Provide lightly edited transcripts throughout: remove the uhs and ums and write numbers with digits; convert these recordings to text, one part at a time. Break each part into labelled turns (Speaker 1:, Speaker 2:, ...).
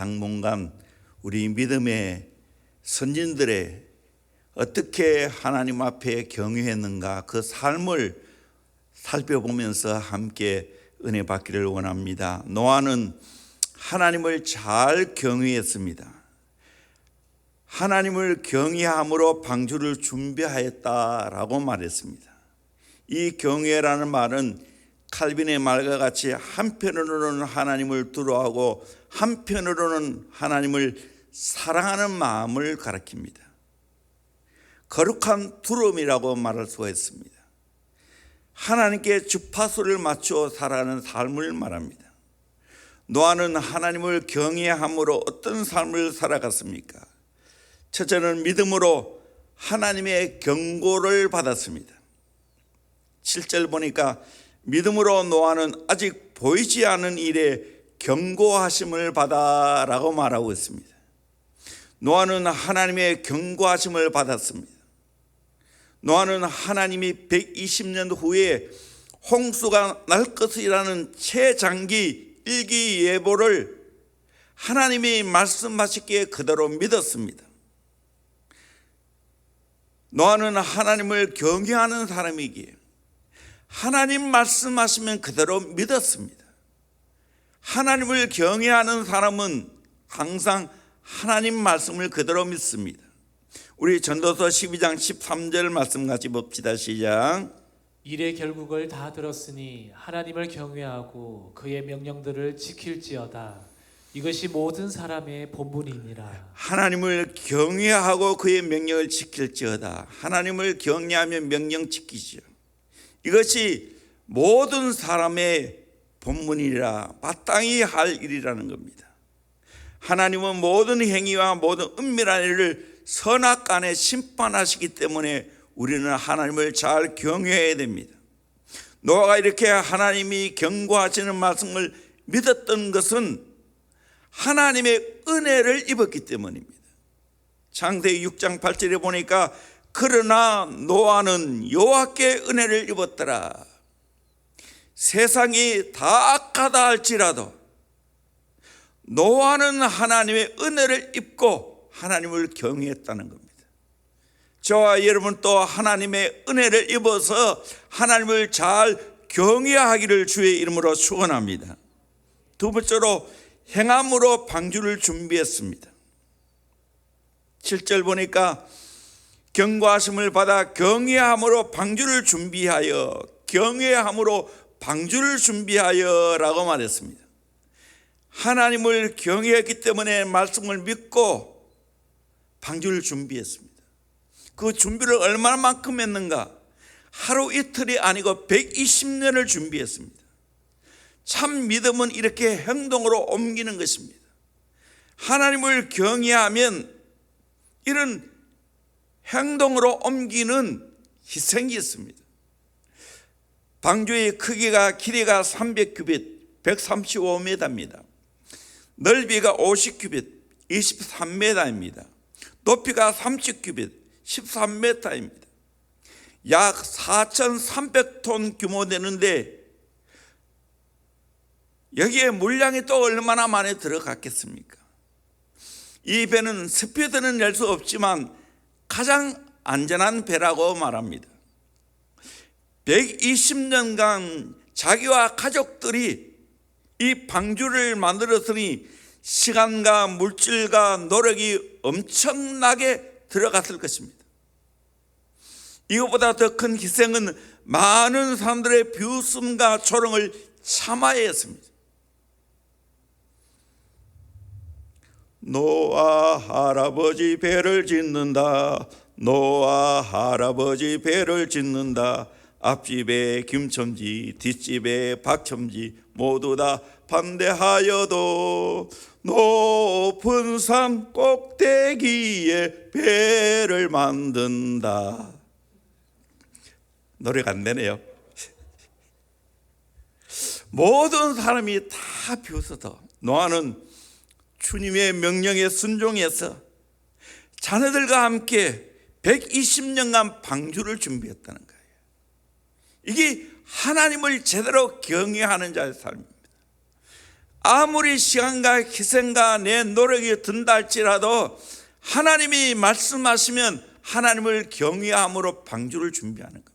Speaker 1: 당분간 우리 믿음의 선진들의 어떻게 하나님 앞에 경유했는가, 그 삶을 살펴보면서 함께 은혜 받기를 원합니다. 노아는 하나님을 잘 경유했습니다. 하나님을 경외함으로 방주를 준비하였다라고 말했습니다. 이 경외라는 말은 칼빈의 말과 같이 한편으로는 하나님을 두려워하고 한편으로는 하나님을 사랑하는 마음을 가리킵니다. 거룩한 두려움이라고 말할 수가 있습니다. 하나님께 주파수를 맞추어 살아가는 삶을 말합니다. 노아는 하나님을 경외함으로 어떤 삶을 살아갔습니까? 첫째는 믿음으로 하나님의 경고를 받았습니다. 7절 보니까 믿음으로 노아는 아직 보이지 않은 일에 경고하심을 받아라고 말하고 있습니다. 노아는 하나님의 경고하심을 받았습니다. 노아는 하나님이 120년 후에 홍수가 날 것이라는 최장기 일기예보를 하나님이 말씀하시기에 그대로 믿었습니다. 노아는 하나님을 경외하는 사람이기에 하나님 말씀하시면 그대로 믿었습니다. 하나님을 경외하는 사람은 항상 하나님 말씀을 그대로 믿습니다. 우리 전도서 12장 13절 말씀 같이 봅시다. 시작.
Speaker 2: 일의 결국을 다 들었으니 하나님을 경외하고 그의 명령들을 지킬지어다. 이것이 모든 사람의 본분이니라.
Speaker 1: 하나님을 경외하고 그의 명령을 지킬지어다. 하나님을 경외하면 명령 지키죠. 이것이 모든 사람의 본분이라, 마땅히 할 일이라는 겁니다. 하나님은 모든 행위와 모든 은밀한 일을 선악간에 심판하시기 때문에 우리는 하나님을 잘 경외해야 됩니다. 노아가 이렇게 하나님이 경고하시는 말씀을 믿었던 것은 하나님의 은혜를 입었기 때문입니다. 창세기 6장 8절에 보니까 그러나 노아는 여호와께 은혜를 입었더라. 세상이 다 악하다 할지라도 노아는 하나님의 은혜를 입고 하나님을 경외했다는 겁니다. 저와 여러분 또 하나님의 은혜를 입어서 하나님을 잘 경외하기를 주의 이름으로 축원합니다. 두 번째로 행함으로 방주를 준비했습니다. 7절 보니까 경고하심을 받아 경외함으로 방주를 준비하여, 경외함으로 방주를 준비하여 라고 말했습니다. 하나님을 경외했기 때문에 말씀을 믿고 방주를 준비했습니다. 그 준비를 얼마만큼 했는가? 하루 이틀이 아니고 120년을 준비했습니다. 참 믿음은 이렇게 행동으로 옮기는 것입니다. 하나님을 경외하면 이런 행동으로 옮기는 희생이 있습니다. 방주의 크기가 길이가 300규빗 135m입니다. 넓이가 50규빗 23m입니다. 높이가 30규빗 13m입니다. 약 4,300톤 규모 되는데 여기에 물량이 또 얼마나 많이 들어갔겠습니까? 이 배는 스피드는 낼 수 없지만 가장 안전한 배라고 말합니다. 120년간 자기와 가족들이 이 방주를 만들었으니 시간과 물질과 노력이 엄청나게 들어갔을 것입니다. 이것보다 더 큰 희생은 많은 사람들의 비웃음과 조롱을 참아야 했습니다. 노아 할아버지 배를 짓는다. 노아 할아버지 배를 짓는다. 앞집에 김첨지 뒷집에 박첨지 모두 다 반대하여도 높은 산 꼭대기에 배를 만든다. 노래가 안 되네요. 모든 사람이 다 비웃어도 노아는 주님의 명령에 순종해서 자녀들과 함께 120년간 방주를 준비했다는 거예요. 이게 하나님을 제대로 경외하는 자의 삶입니다. 아무리 시간과 희생과 내 노력이 든다 할지라도 하나님이 말씀하시면 하나님을 경외함으로 방주를 준비하는 겁니다.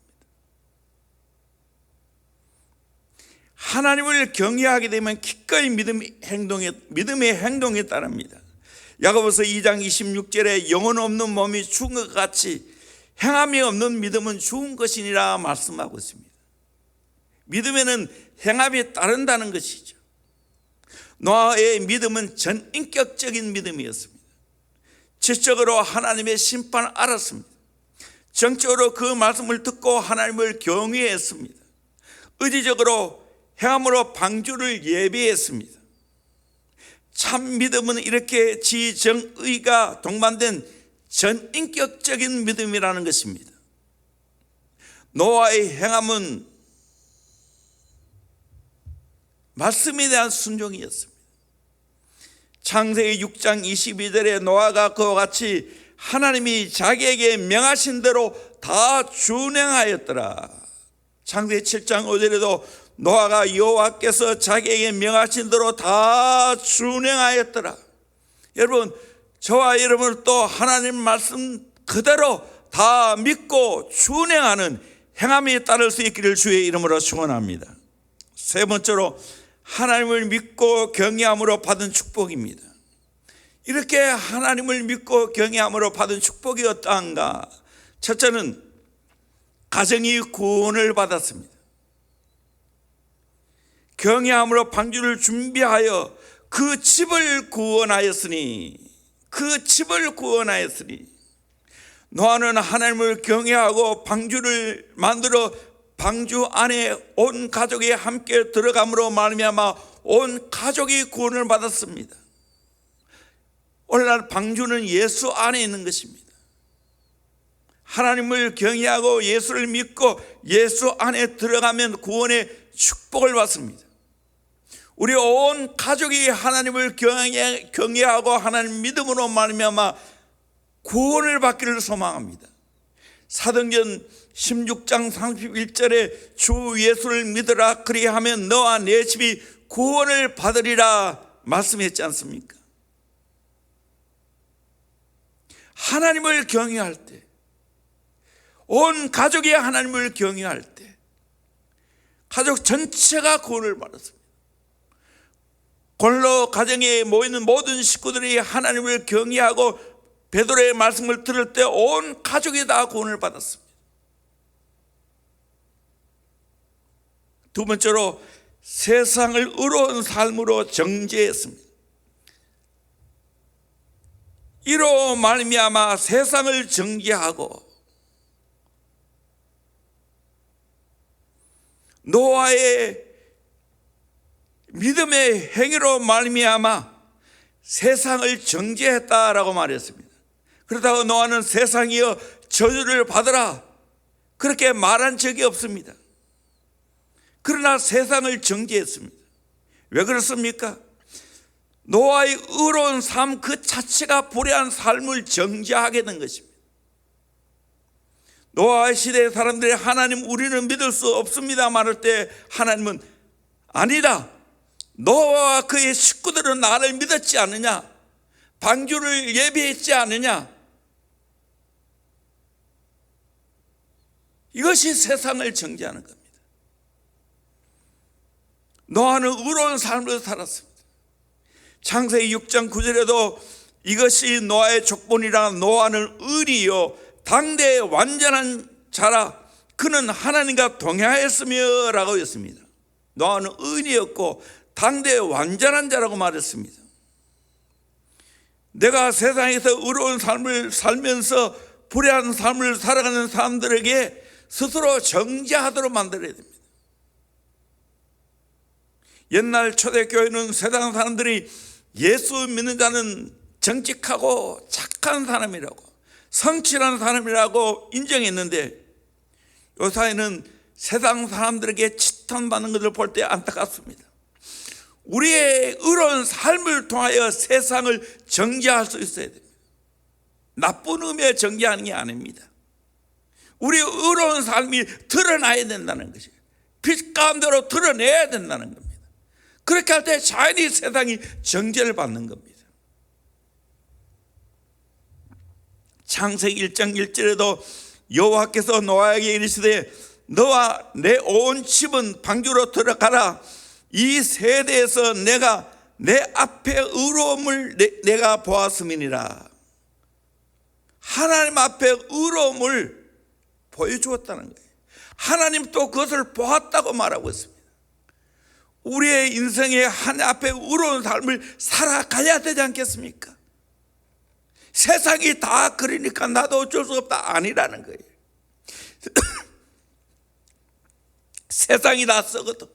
Speaker 1: 하나님을 경외하게 되면 기꺼이 믿음의 행동에 따릅니다. 야고보서 2장 26절에 영혼 없는 몸이 죽은 것 같이 행함이 없는 믿음은 죽은 것이니라 말씀하고 있습니다. 믿음에는 행함이 따른다는 것이죠. 노아의 믿음은 전인격적인 믿음이었습니다. 지적으로 하나님의 심판을 알았습니다. 정적으로 그 말씀을 듣고 하나님을 경외했습니다. 의지적으로 행함으로 방주를 예비했습니다. 참 믿음은 이렇게 지정의가 동반된 전인격적인 믿음이라는 것입니다. 노아의 행함은 말씀에 대한 순종이었습니다. 창세기 6장 22절에 노아가 그와 같이 하나님이 자기에게 명하신 대로 다 준행하였더라. 창세기 7장 5절에도 노아가 여호와께서 자기에게 명하신 대로 다 준행하였더라. 여러분, 저와 여러분을 또 하나님 말씀 그대로 다 믿고 준행하는 행함이 따를 수 있기를 주의 이름으로 축원합니다. 세 번째로 하나님을 믿고 경외함으로 받은 축복입니다. 이렇게 하나님을 믿고 경외함으로 받은 축복이 어떠한가? 첫째는 가정이 구원을 받았습니다. 경외함으로 방주를 준비하여 그 집을 구원하였으니 노아는 하나님을 경외하고 방주를 만들어 방주 안에 온 가족이 함께 들어감으로 말미암아 온 가족이 구원을 받았습니다. 오늘날 방주는 예수 안에 있는 것입니다. 하나님을 경외하고 예수를 믿고 예수 안에 들어가면 구원의 축복을 받습니다. 우리 온 가족이 하나님을 경외하고 하나님 믿음으로 말미암아 구원을 받기를 소망합니다. 사도행전 16장 31절에 주 예수를 믿으라 그리하면 너와 내 집이 구원을 받으리라 말씀했지 않습니까? 하나님을 경외할 때, 온 가족이 하나님을 경외할 때 가족 전체가 구원을 받았습니다. 골로 가정에 모이는 모든 식구들이 하나님을 경외하고 베드로의 말씀을 들을 때 온 가족이 다 구원을 받았습니다. 두 번째로 세상을 의로운 삶으로 정죄했습니다. 이로 말미암아 세상을 정죄하고 노아의 믿음의 행위로 말미암아 세상을 정죄했다라고 말했습니다. 그렇다고 노아는 세상이여 저주를 받으라 그렇게 말한 적이 없습니다. 그러나 세상을 정죄했습니다. 왜 그렇습니까? 노아의 의로운 삶 그 자체가 불의한 삶을 정죄하게 된 것입니다. 노아의 시대의 사람들이 하나님 우리는 믿을 수 없습니다 말할 때 하나님은 아니다, 노아와 그의 식구들은 나를 믿었지 않느냐, 방주를 예비했지 않느냐, 이것이 세상을 정죄하는 겁니다. 노아는 의로운 삶을 살았습니다. 창세기 6장 9절에도 이것이 노아의 족본이라 노아는 의리요 당대의 완전한 자라 그는 하나님과 동행하였으며 라고 했습니다. 노아는 의리였고 당대의 완전한 자라고 말했습니다. 내가 세상에서 의로운 삶을 살면서 불의한 삶을 살아가는 사람들에게 스스로 정죄하도록 만들어야 됩니다. 옛날 초대교회는 세상 사람들이 예수 믿는 자는 정직하고 착한 사람이라고 성실한 사람이라고 인정했는데 요사이는 세상 사람들에게 치탄받는 것을 볼 때 안타깝습니다. 우리의 의로운 삶을 통하여 세상을 정죄할 수 있어야 됩니다. 나쁜 의미에 정죄하는 게 아닙니다. 우리의 의로운 삶이 드러나야 된다는 것이에요. 빛 가운데로 드러내야 된다는 겁니다. 그렇게 할 때 자연히 세상이 정죄를 받는 겁니다. 창세기 1장 1절에도 여호와께서 노아에게 이르시되 너와 내 온 집은 방주로 들어가라. 이 세대에서 내가 내 앞에 의로움을 내가 보았음이니라. 하나님 앞에 의로움을 보여주었다는 거예요. 하나님 또 그것을 보았다고 말하고 있습니다. 우리의 인생에 하나님 앞에 의로운 삶을 살아가야 되지 않겠습니까? 세상이 다 그러니까 나도 어쩔 수 없다 아니라는 거예요. 세상이 다 썩어도,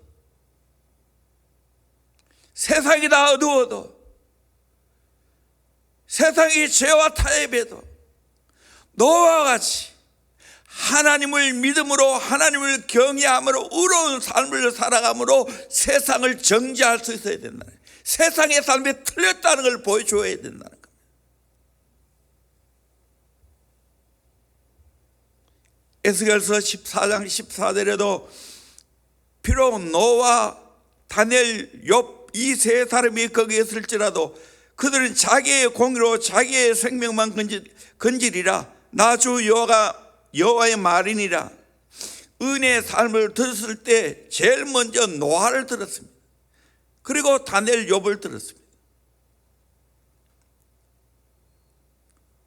Speaker 1: 세상이 다 어두워도, 세상이 죄와 타협해도 노아와 같이 하나님을 믿음으로, 하나님을 경외함으로 의로운 삶을 살아감으로 세상을 정죄할 수 있어야 된다는 거예요. 세상의 삶이 틀렸다는 걸 보여줘야 된다는 거예요. 에스겔서 14장 14절에도 비록 노아, 다니엘, 욥 이 세 사람이 거기에 있을지라도 그들은 자기의 공의로 자기의 생명만 건지리라. 나 주 여호와의 말이니라. 은혜의 삶을 들었을 때 제일 먼저 노아를 들었습니다. 그리고 다니엘, 욥을 들었습니다.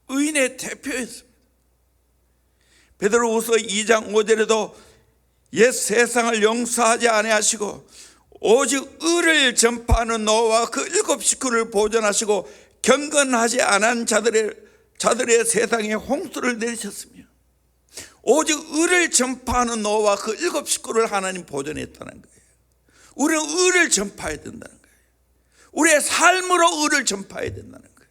Speaker 1: 의인의 대표였습니다. 베드로후서 2장 5절에도 옛 세상을 용서하지 아니하시고 오직 의를 전파하는 노아와 그 7 식구를 보존하시고 경건하지 않은 자들의 세상에 홍수를 내리셨으며, 오직 의를 전파하는 노아와 그 7 식구를 하나님 보존했다는 거예요. 우리는 의를 전파해야 된다는 거예요. 우리의 삶으로 의를 전파해야 된다는 거예요.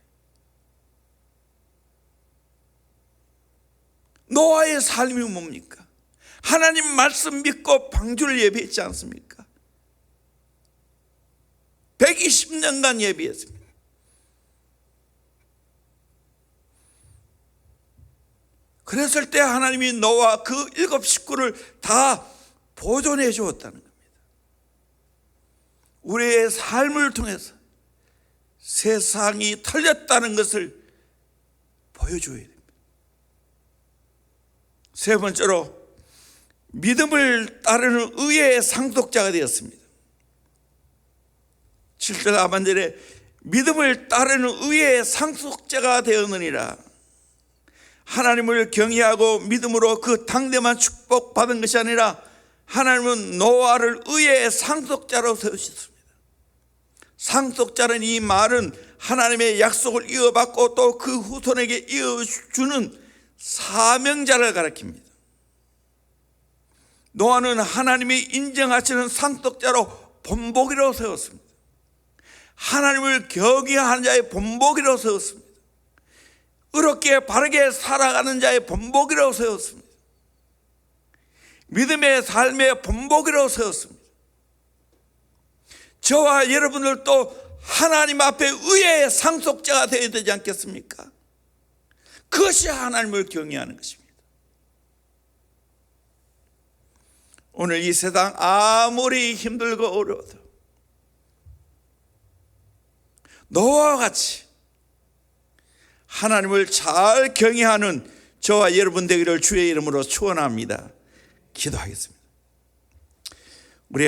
Speaker 1: 노아의 삶이 뭡니까? 하나님 말씀 믿고 방주를 예비했지 않습니까? 120년간 예비했습니다. 그랬을 때 하나님이 노아 그 7 식구를 다 보존해 주었다는 겁니다. 우리의 삶을 통해서 세상이 틀렸다는 것을 보여줘야 됩니다. 세 번째로 믿음을 따르는 의의 상속자가 되었습니다. 7절 하반절에 믿음을 따르는 의의 상속자가 되었느니라. 하나님을 경외하고 믿음으로 그 당대만 축복받은 것이 아니라 하나님은 노아를 의의 상속자로 세우셨습니다. 상속자는 이 말은 하나님의 약속을 이어받고 또 그 후손에게 이어주는 사명자를 가리킵니다. 노아는 하나님이 인정하시는 상속자로 본보기로 세웠습니다. 하나님을 경외하는 자의 본보기로 세웠습니다. 의롭게 바르게 살아가는 자의 본보기로 세웠습니다. 믿음의 삶의 본보기로 세웠습니다. 저와 여러분들도 하나님 앞에 의의 상속자가 되어야 되지 않겠습니까? 그것이 하나님을 경외하는 것입니다. 오늘 이 세상 아무리 힘들고 어려워도 노아와 같이 하나님을 잘 경외하는 저와 여러분 되기를 주의 이름으로 축원합니다. 기도하겠습니다. 우리